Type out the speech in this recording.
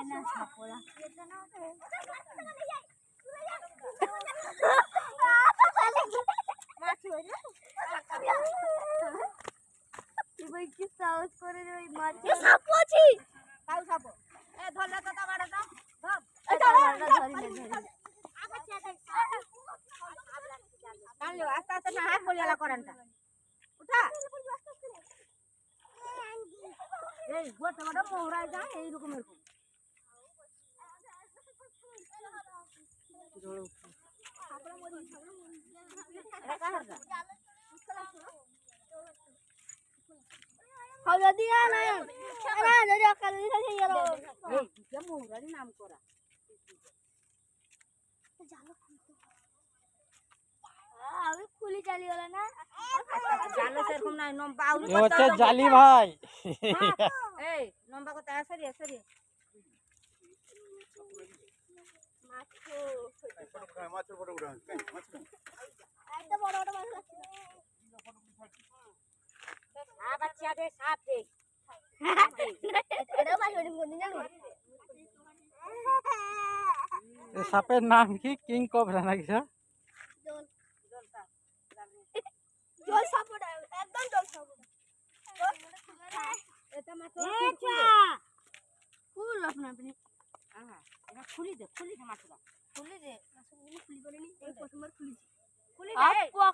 না সাপোলা এবার কি সাহস করে রে ওই মাছ সাপ আছে কাউ সাপ এ ধরলে তো বাড়া দাও ধর এটা ধরি আবার চেটা কালো আস্তে আস্তে না হাত বলিয়ালা করানটা উঠা এই গোটা গোটা মোহরাই যায় এই রকম এরকম হবে দিয়া না না যদি অকাল দিছে গেল এই যে মোহরারি নাম করা জালো আমি খুলি জালি হলো না জালো সেরকম নাই নম্বা আউরি এ হচ্ছে জালি ভাই এই নম্বা কত আসরি আসরি মাছো মাছের ফটো উঠা মাছ একটা বড় বড় মাছ লাগছে আ বাচ্চা দে সাপ দে এটা মাছ ওদিন কোন জানো এ সাপের নাম কি কিং কোবরা নাকি স্যার জল সাপ ওটা একদম জল সাপ এটা মাছ ফুল আপনার আপনি এটা খুলি দে মাছটা খুলি দে মাছগুলো খুলি করে নি এই প্রথমবার খুলিছি খুলি দে